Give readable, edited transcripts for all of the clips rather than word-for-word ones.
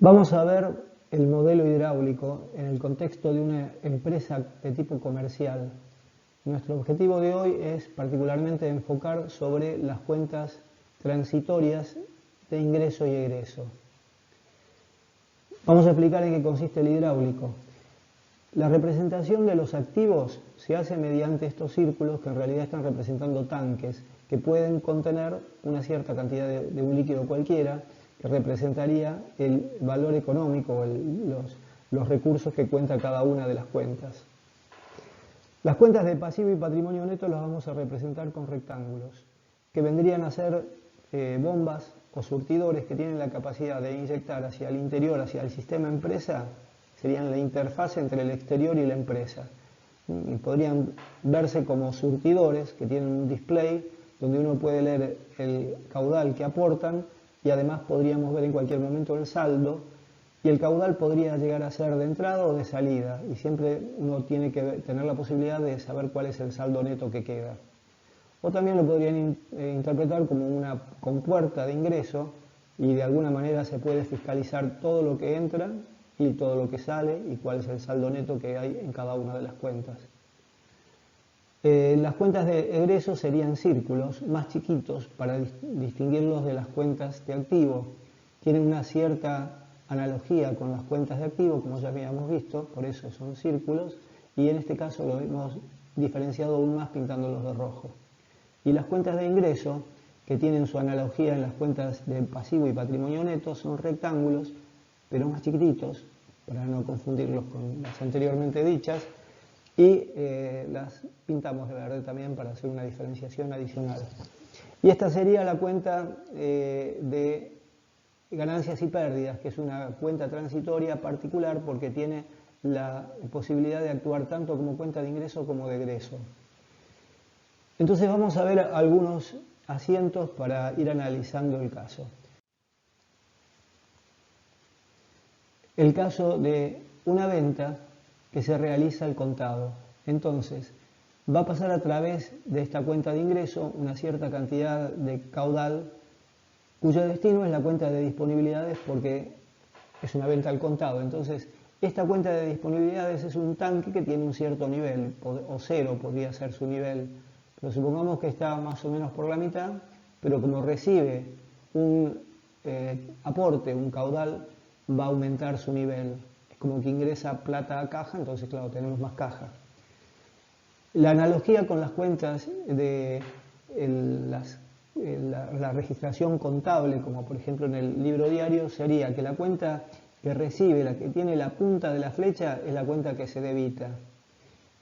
Vamos a ver el modelo hidráulico en el contexto de una empresa de tipo comercial. Nuestro objetivo de hoy es particularmente enfocar sobre las cuentas transitorias de ingreso y egreso. Vamos a explicar en qué consiste el hidráulico. La representación de los activos se hace mediante estos círculos que en realidad están representando tanques que pueden contener una cierta cantidad de un líquido cualquiera que representaría el valor económico o los recursos que cuenta cada una de las cuentas. Las cuentas de pasivo y patrimonio neto las vamos a representar con rectángulos, que vendrían a ser bombas o surtidores que tienen la capacidad de inyectar hacia el interior, hacia el sistema empresa, serían la interfaz entre el exterior y la empresa. Y podrían verse como surtidores que tienen un display donde uno puede leer el caudal que aportan y además podríamos ver en cualquier momento el saldo, y el caudal podría llegar a ser de entrada o de salida, y siempre uno tiene que tener la posibilidad de saber cuál es el saldo neto que queda. O también lo podrían interpretar como una compuerta de ingreso, y de alguna manera se puede fiscalizar todo lo que entra y todo lo que sale y cuál es el saldo neto que hay en cada una de las cuentas. Las cuentas de egreso serían círculos más chiquitos para distinguirlos de las cuentas de activo. Tienen una cierta analogía con las cuentas de activo, como ya habíamos visto, por eso son círculos, y en este caso lo hemos diferenciado aún más pintándolos de rojo. Y las cuentas de ingreso, que tienen su analogía en las cuentas de pasivo y patrimonio neto, son rectángulos, pero más chiquititos, para no confundirlos con las anteriormente dichas, y las pintamos de verde también para hacer una diferenciación adicional. Y esta sería la cuenta de ganancias y pérdidas, que es una cuenta transitoria particular porque tiene la posibilidad de actuar tanto como cuenta de ingreso como de egreso. Entonces vamos a ver algunos asientos para ir analizando el caso. El caso de una venta que se realiza al contado. Entonces, va a pasar a través de esta cuenta de ingreso una cierta cantidad de caudal cuyo destino es la cuenta de disponibilidades porque es una venta al contado. Entonces, esta cuenta de disponibilidades es un tanque que tiene un cierto nivel, o cero podría ser su nivel, pero supongamos que está más o menos por la mitad, pero como recibe un aporte, un caudal, va a aumentar su nivel. Es como que ingresa plata a caja, entonces claro, tenemos más caja. La analogía con las cuentas de la registración contable, como por ejemplo en el libro diario, sería que la cuenta que recibe, la que tiene la punta de la flecha, es la cuenta que se debita.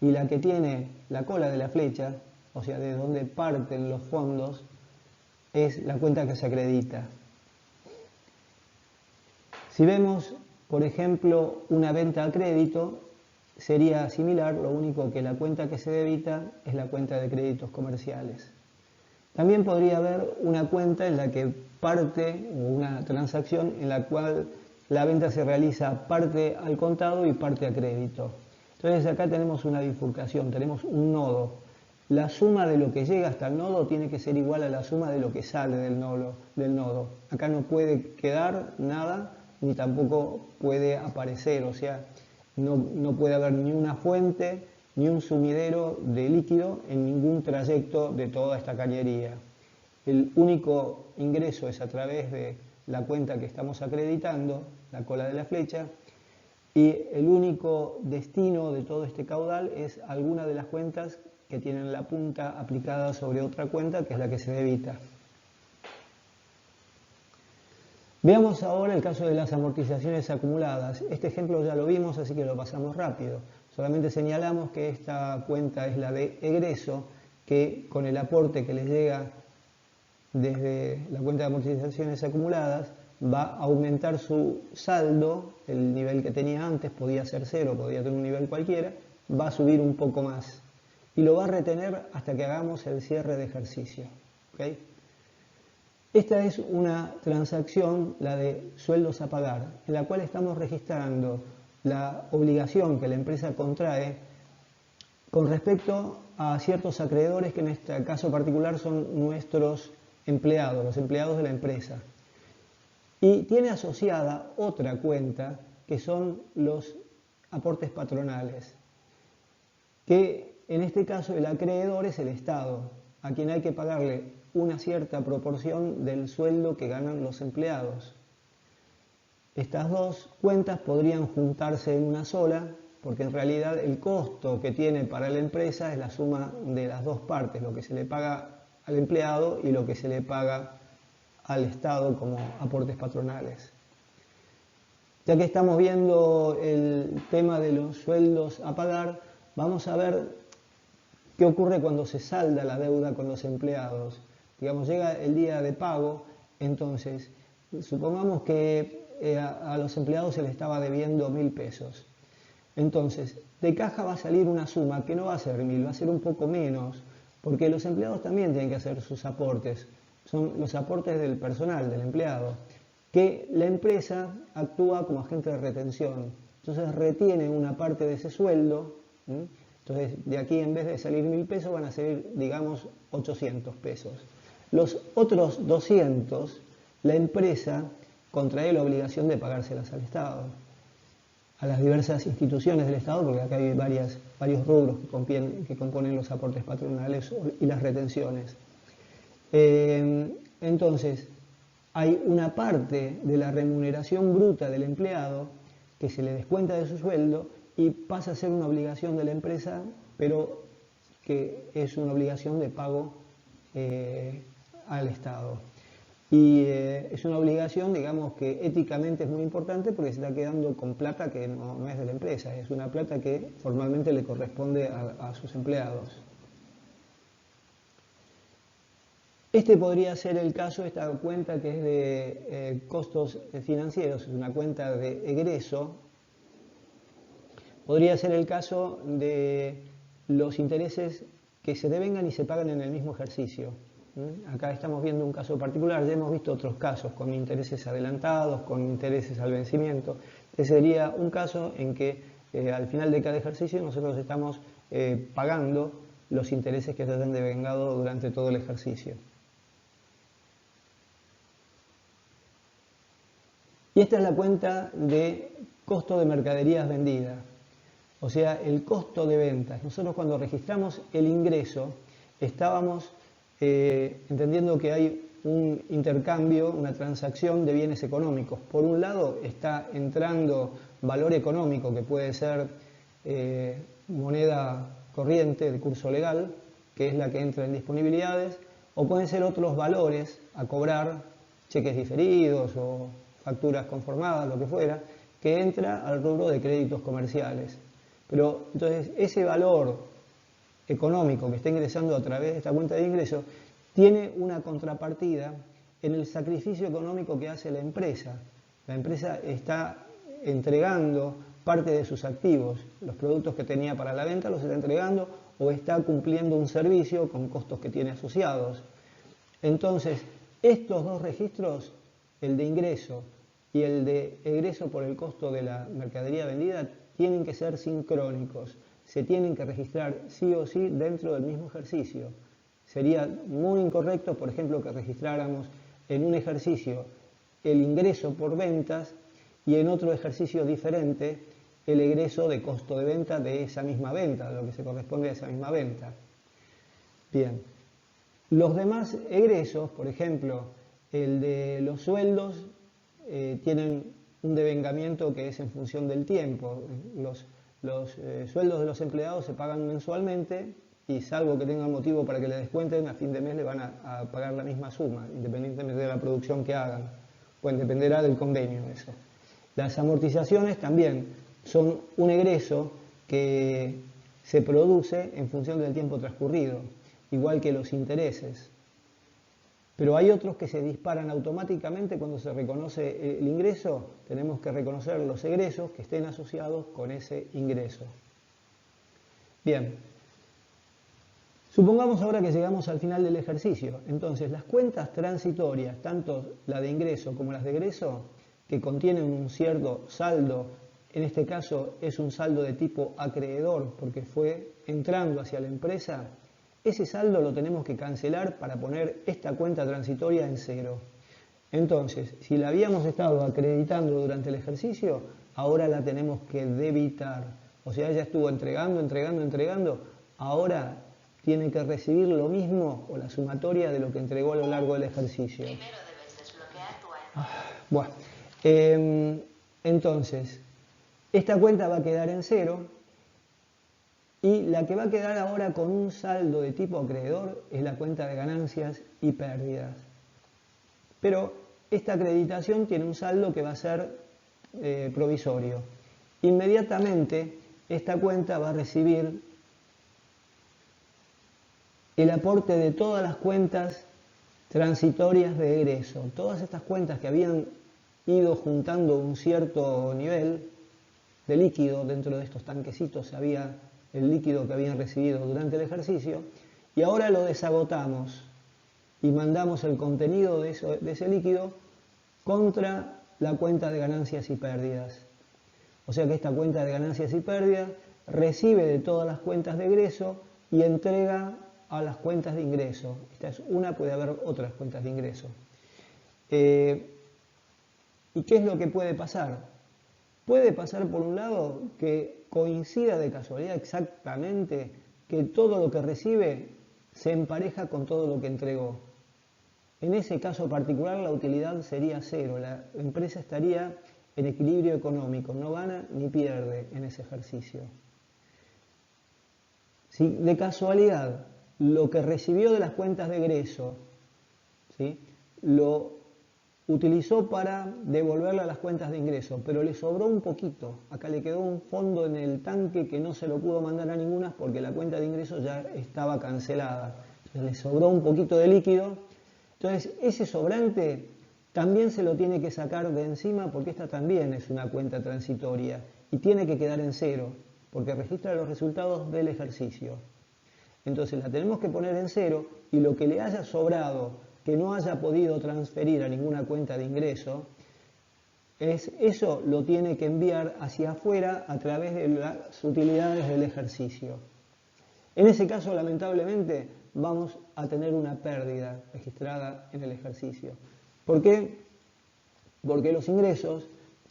Y la que tiene la cola de la flecha, o sea, de donde parten los fondos, es la cuenta que se acredita. Si vemos, por ejemplo, una venta a crédito, sería similar, lo único que la cuenta que se debita es la cuenta de créditos comerciales. También podría haber una cuenta en la que parte, o una transacción en la cual la venta se realiza parte al contado y parte a crédito. Entonces acá tenemos una bifurcación, tenemos un nodo. La suma de lo que llega hasta el nodo tiene que ser igual a la suma de lo que sale del nodo. Acá no puede quedar nada, ni tampoco puede aparecer, o sea, no puede haber ni una fuente ni un sumidero de líquido en ningún trayecto de toda esta cañería. El único ingreso es a través de la cuenta que estamos acreditando, la cola de la flecha, y el único destino de todo este caudal es alguna de las cuentas que tienen la punta aplicada sobre otra cuenta, que es la que se debita. Veamos ahora el caso de las amortizaciones acumuladas. Este ejemplo ya lo vimos, así que lo pasamos rápido. Solamente señalamos que esta cuenta es la de egreso, que con el aporte que les llega desde la cuenta de amortizaciones acumuladas va a aumentar su saldo, el nivel que tenía antes, podía ser cero, podía tener un nivel cualquiera, va a subir un poco más y lo va a retener hasta que hagamos el cierre de ejercicio. ¿Okay? Esta es una transacción, la de sueldos a pagar, en la cual estamos registrando la obligación que la empresa contrae con respecto a ciertos acreedores que en este caso particular son nuestros empleados, los empleados de la empresa. Y tiene asociada otra cuenta que son los aportes patronales, que en este caso el acreedor es el Estado, a quien hay que pagarle una cierta proporción del sueldo que ganan los empleados. Estas dos cuentas podrían juntarse en una sola, porque en realidad el costo que tiene para la empresa es la suma de las dos partes, lo que se le paga al empleado y lo que se le paga al Estado como aportes patronales. Ya que estamos viendo el tema de los sueldos a pagar, vamos a ver qué ocurre cuando se salda la deuda con los empleados. Digamos, llega el día de pago, entonces, supongamos que a los empleados se les estaba debiendo 1.000 pesos. Entonces, de caja va a salir una suma que no va a ser 1.000, va a ser un poco menos, porque los empleados también tienen que hacer sus aportes. Son los aportes del personal, del empleado, que la empresa actúa como agente de retención. Entonces retiene una parte de ese sueldo. Entonces de aquí, en vez de salir 1.000 pesos, van a salir, digamos, 800 pesos. Los otros 200, la empresa contrae la obligación de pagárselas al Estado, a las diversas instituciones del Estado, porque acá hay varios rubros que componen los aportes patronales y las retenciones. Entonces, hay una parte de la remuneración bruta del empleado que se le descuenta de su sueldo y pasa a ser una obligación de la empresa, pero que es una obligación de pago al Estado. Y es una obligación, digamos, que éticamente es muy importante porque se está quedando con plata que no es de la empresa, es una plata que formalmente le corresponde a sus empleados. Este podría ser el caso, esta cuenta que es de costos financieros, es una cuenta de egreso. Podría ser el caso de los intereses que se devengan y se pagan en el mismo ejercicio. Acá estamos viendo un caso particular, ya hemos visto otros casos con intereses adelantados, con intereses al vencimiento. Este sería un caso en que al final de cada ejercicio nosotros estamos pagando los intereses que se hayan devengado durante todo el ejercicio. Y esta es la cuenta de costo de mercaderías vendidas, o sea, el costo de ventas. Nosotros cuando registramos el ingreso estábamos entendiendo que hay un intercambio, una transacción de bienes económicos. Por un lado está entrando valor económico, que puede ser moneda corriente de curso legal, que es la que entra en disponibilidades, o pueden ser otros valores a cobrar, cheques diferidos o facturas conformadas, lo que fuera, que entra al rubro de créditos comerciales. Pero entonces ese valor económico que está ingresando a través de esta cuenta de ingreso tiene una contrapartida en el sacrificio económico que hace la empresa. La empresa está entregando parte de sus activos, los productos que tenía para la venta los está entregando o está cumpliendo un servicio con costos que tiene asociados. Entonces, estos dos registros, el de ingreso y el de egreso por el costo de la mercadería vendida, tienen que ser sincrónicos. Se tienen que registrar sí o sí dentro del mismo ejercicio. Sería muy incorrecto, por ejemplo, que registráramos en un ejercicio el ingreso por ventas y en otro ejercicio diferente el egreso de costo de venta de esa misma venta, lo que se corresponde a esa misma venta. Bien. Los demás egresos, por ejemplo, el de los sueldos, tienen un devengamiento que es en función del tiempo. Los sueldos de los empleados se pagan mensualmente y salvo que tengan motivo para que le descuenten, a fin de mes le van a pagar la misma suma, independientemente de la producción que hagan. Pues dependerá del convenio eso. Las amortizaciones también son un egreso que se produce en función del tiempo transcurrido, igual que los intereses. Pero hay otros que se disparan automáticamente cuando se reconoce el ingreso. Tenemos que reconocer los egresos que estén asociados con ese ingreso. Bien, supongamos ahora que llegamos al final del ejercicio. Entonces, las cuentas transitorias, tanto la de ingreso como las de egreso, que contienen un cierto saldo, en este caso es un saldo de tipo acreedor porque fue entrando hacia la empresa, ese saldo lo tenemos que cancelar para poner esta cuenta transitoria en cero. Entonces, si la habíamos estado acreditando durante el ejercicio, ahora la tenemos que debitar. O sea, ella estuvo entregando, ahora tiene que recibir lo mismo o la sumatoria de lo que entregó a lo largo del ejercicio. Primero debes desbloquear tu Bueno, entonces, esta cuenta va a quedar en cero y la que va a quedar ahora con un saldo de tipo acreedor es la cuenta de ganancias y pérdidas. Pero esta acreditación tiene un saldo que va a ser provisorio. Inmediatamente esta cuenta va a recibir el aporte de todas las cuentas transitorias de egreso. Todas estas cuentas que habían ido juntando un cierto nivel de líquido dentro de estos tanquecitos, había el líquido que habían recibido durante el ejercicio, y ahora lo desagotamos y mandamos el contenido de ese líquido contra la cuenta de ganancias y pérdidas. O sea que esta cuenta de ganancias y pérdidas recibe de todas las cuentas de egreso y entrega a las cuentas de ingreso. Esta es una, puede haber otras cuentas de ingreso. ¿Y qué es lo que puede pasar? Puede pasar, por un lado, que coincida de casualidad exactamente que todo lo que recibe se empareja con todo lo que entregó. En ese caso particular la utilidad sería cero, la empresa estaría en equilibrio económico, no gana ni pierde en ese ejercicio. Si de casualidad lo que recibió de las cuentas de egreso, ¿sí?, lo utilizó para devolverle a las cuentas de ingreso, pero le sobró un poquito, acá le quedó un fondo en el tanque que no se lo pudo mandar a ninguna porque la cuenta de ingreso ya estaba cancelada, entonces le sobró un poquito de líquido. Entonces, ese sobrante también se lo tiene que sacar de encima porque esta también es una cuenta transitoria y tiene que quedar en cero porque registra los resultados del ejercicio. Entonces, la tenemos que poner en cero y lo que le haya sobrado que no haya podido transferir a ninguna cuenta de ingreso, eso lo tiene que enviar hacia afuera a través de las utilidades del ejercicio. En ese caso, lamentablemente, vamos a tener una pérdida registrada en el ejercicio. ¿Por qué? Porque los ingresos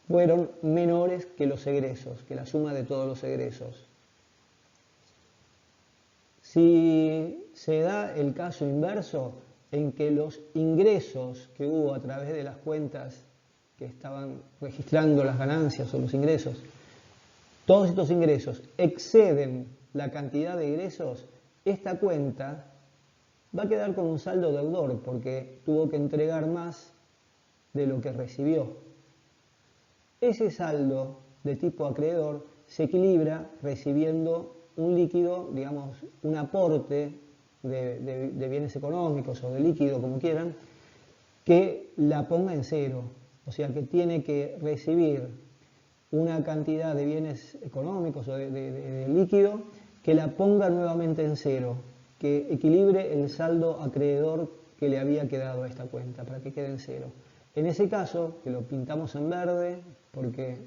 fueron menores que los egresos, que la suma de todos los egresos. Si se da el caso inverso, en que los ingresos que hubo a través de las cuentas que estaban registrando las ganancias o los ingresos, todos estos ingresos exceden la cantidad de egresos, esta cuenta va a quedar con un saldo deudor porque tuvo que entregar más de lo que recibió. Ese saldo de tipo acreedor se equilibra recibiendo un líquido, digamos, un aporte de bienes económicos o de líquido, como quieran, que la ponga en cero. O sea que tiene que recibir una cantidad de bienes económicos o de líquido que la ponga nuevamente en cero, que equilibre el saldo acreedor que le había quedado a esta cuenta, para que quede en cero. En ese caso, que lo pintamos en verde, porque,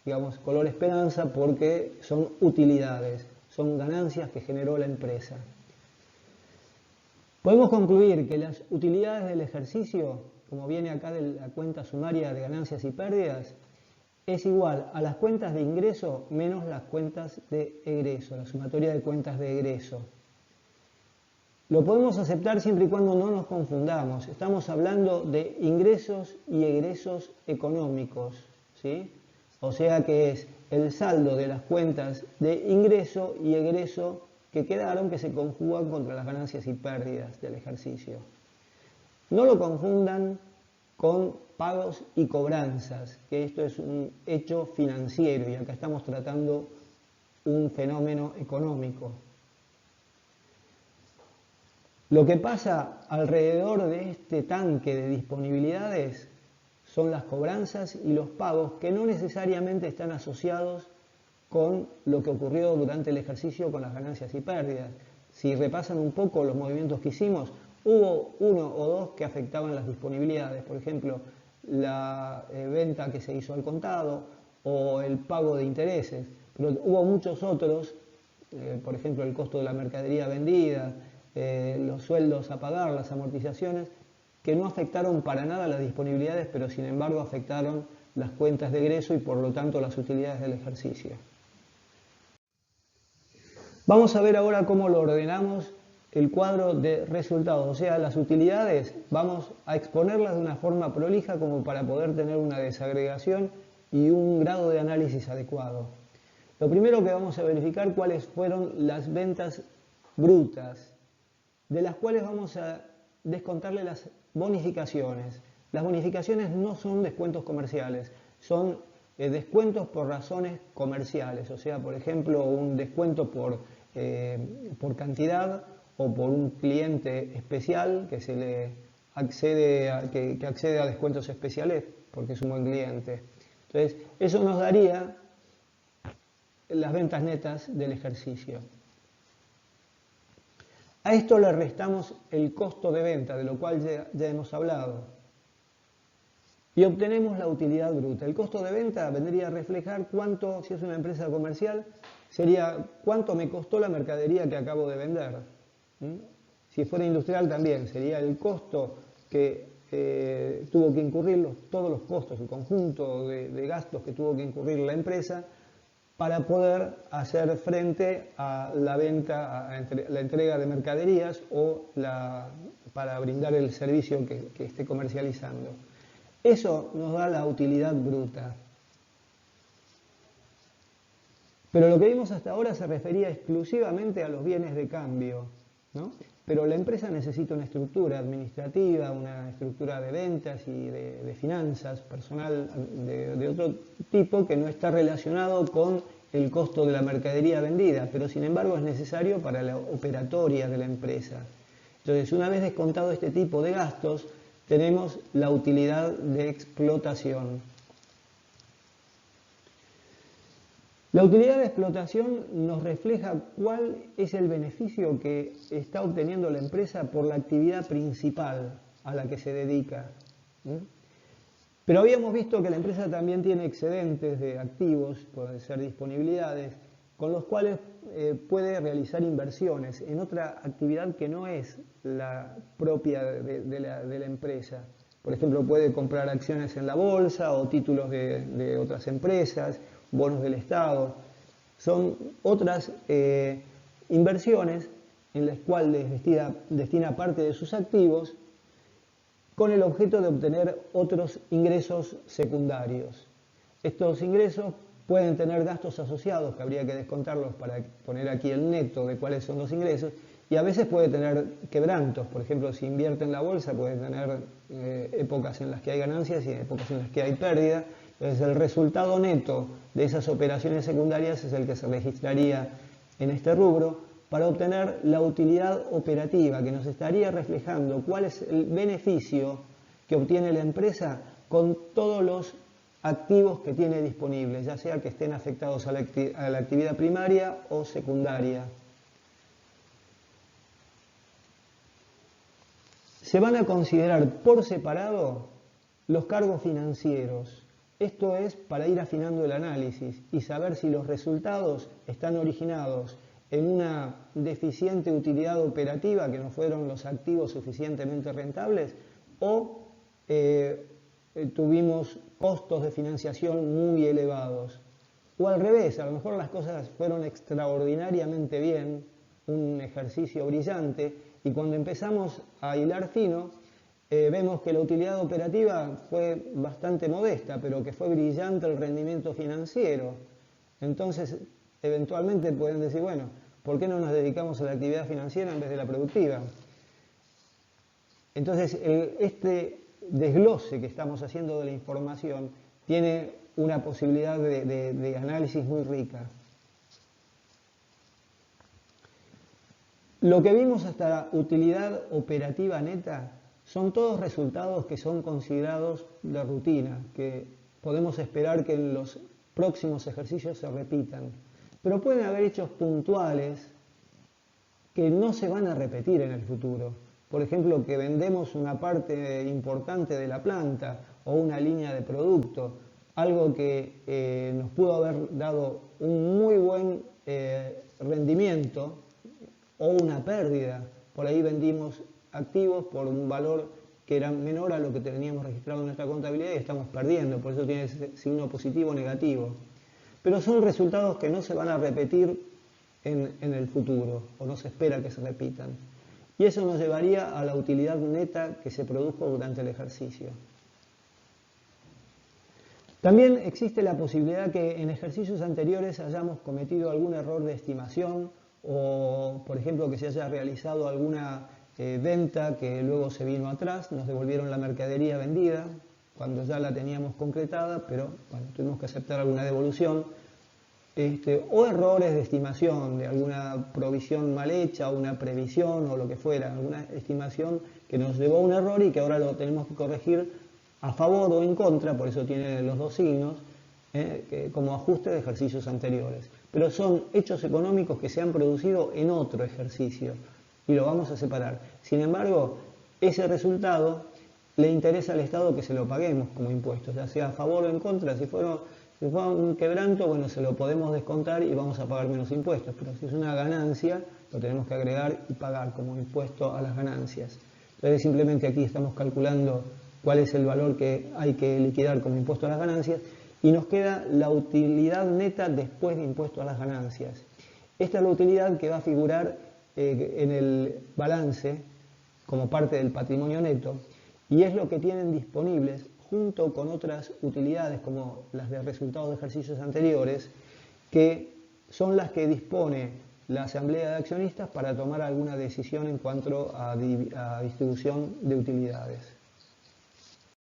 digamos, color esperanza, porque son utilidades, son ganancias que generó la empresa. Podemos concluir que las utilidades del ejercicio, como viene acá de la cuenta sumaria de ganancias y pérdidas, es igual a las cuentas de ingreso menos las cuentas de egreso, la sumatoria de cuentas de egreso. Lo podemos aceptar siempre y cuando no nos confundamos. Estamos hablando de ingresos y egresos económicos, ¿sí? O sea que es el saldo de las cuentas de ingreso y egreso que quedaron, que se conjugan contra las ganancias y pérdidas del ejercicio. No lo confundan con pagos y cobranzas, que esto es un hecho financiero y acá estamos tratando un fenómeno económico. Lo que pasa alrededor de este tanque de disponibilidades son las cobranzas y los pagos que no necesariamente están asociados con lo que ocurrió durante el ejercicio con las ganancias y pérdidas. Si repasan un poco los movimientos que hicimos, hubo uno o dos que afectaban las disponibilidades, por ejemplo, la venta que se hizo al contado o el pago de intereses, pero hubo muchos otros, por ejemplo, el costo de la mercadería vendida, los sueldos a pagar, las amortizaciones, que no afectaron para nada las disponibilidades, pero sin embargo afectaron las cuentas de egreso y por lo tanto las utilidades del ejercicio. Vamos a ver ahora cómo lo ordenamos el cuadro de resultados, o sea, las utilidades vamos a exponerlas de una forma prolija como para poder tener una desagregación y un grado de análisis adecuado. Lo primero que vamos a verificar cuáles fueron las ventas brutas, de las cuales vamos a descontarle las bonificaciones. Las bonificaciones no son descuentos comerciales, son descuentos por razones comerciales, o sea, por ejemplo, un descuento por cantidad o por un cliente especial que se le accede a descuentos especiales porque es un buen cliente. Entonces, eso nos daría las ventas netas del ejercicio. A esto le restamos el costo de venta, de lo cual ya hemos hablado, y obtenemos la utilidad bruta. El costo de venta vendría a reflejar cuánto, si es una empresa comercial, sería cuánto me costó la mercadería que acabo de vender. Si fuera industrial también, sería el costo que tuvo que incurrir, todos los costos, el conjunto de gastos que tuvo que incurrir la empresa para poder hacer frente a la venta, a la entrega de mercaderías o para brindar el servicio que esté comercializando. Eso nos da la utilidad bruta. Pero lo que vimos hasta ahora se refería exclusivamente a los bienes de cambio, ¿no? Pero la empresa necesita una estructura administrativa, una estructura de ventas y de finanzas, personal de otro tipo que no está relacionado con el costo de la mercadería vendida, pero sin embargo es necesario para la operatoria de la empresa. Entonces, una vez descontado este tipo de gastos, tenemos la utilidad de explotación. La utilidad de explotación nos refleja cuál es el beneficio que está obteniendo la empresa por la actividad principal a la que se dedica. Pero habíamos visto que la empresa también tiene excedentes de activos, pueden ser disponibilidades, con los cuales puede realizar inversiones en otra actividad que no es la propia de la empresa. Por ejemplo, puede comprar acciones en la bolsa o títulos de otras empresas, bonos del Estado. Son otras inversiones en las cuales destina parte de sus activos con el objeto de obtener otros ingresos secundarios. Estos ingresos pueden tener gastos asociados, que habría que descontarlos para poner aquí el neto de cuáles son los ingresos, y a veces puede tener quebrantos. Por ejemplo, si invierte en la bolsa puede tener épocas en las que hay ganancias y épocas en las que hay pérdida. Entonces el resultado neto de esas operaciones secundarias es el que se registraría en este rubro para obtener la utilidad operativa, que nos estaría reflejando cuál es el beneficio que obtiene la empresa con todos los activos que tiene disponibles, ya sea que estén afectados a la actividad primaria o secundaria. Se van a considerar por separado los cargos financieros. Esto es para ir afinando el análisis y saber si los resultados están originados en una deficiente utilidad operativa, que no fueron los activos suficientemente rentables, o tuvimos costos de financiación muy elevados. O al revés, a lo mejor las cosas fueron extraordinariamente bien, un ejercicio brillante, y cuando empezamos a hilar fino, vemos que la utilidad operativa fue bastante modesta, pero que fue brillante el rendimiento financiero. Entonces, eventualmente pueden decir, bueno, ¿por qué no nos dedicamos a la actividad financiera en vez de la productiva? Entonces, este desglose que estamos haciendo de la información tiene una posibilidad de análisis muy rica. Lo que vimos hasta la utilidad operativa neta son todos resultados que son considerados de rutina, que podemos esperar que en los próximos ejercicios se repitan. Pero pueden haber hechos puntuales que no se van a repetir en el futuro. Por ejemplo, que vendemos una parte importante de la planta o una línea de producto, algo que nos pudo haber dado un muy buen rendimiento o una pérdida. Por ahí vendimos activos por un valor que era menor a lo que teníamos registrado en nuestra contabilidad y estamos perdiendo, por eso tiene ese signo positivo o negativo. Pero son resultados que no se van a repetir en el futuro, o no se espera que se repitan. Y eso nos llevaría a la utilidad neta que se produjo durante el ejercicio. También existe la posibilidad que en ejercicios anteriores hayamos cometido algún error de estimación o, por ejemplo, que se haya realizado alguna venta que luego se vino atrás, nos devolvieron la mercadería vendida cuando ya la teníamos concretada, pero bueno, tuvimos que aceptar alguna devolución. O errores de estimación, de alguna provisión mal hecha, una previsión o lo que fuera, alguna estimación que nos llevó a un error y que ahora lo tenemos que corregir a favor o en contra, por eso tiene los dos signos, como ajuste de ejercicios anteriores. Pero son hechos económicos que se han producido en otro ejercicio y lo vamos a separar. Sin embargo, ese resultado le interesa al Estado que se lo paguemos como impuestos, ya sea a favor o en contra. Si fue un quebranto, bueno, se lo podemos descontar y vamos a pagar menos impuestos, pero si es una ganancia, lo tenemos que agregar y pagar como impuesto a las ganancias. Entonces simplemente aquí estamos calculando cuál es el valor que hay que liquidar como impuesto a las ganancias y nos queda la utilidad neta después de impuesto a las ganancias. Esta es la utilidad que va a figurar en el balance como parte del patrimonio neto y es lo que tienen disponibles junto con otras utilidades como las de resultados de ejercicios anteriores, que son las que dispone la Asamblea de Accionistas para tomar alguna decisión en cuanto a distribución de utilidades.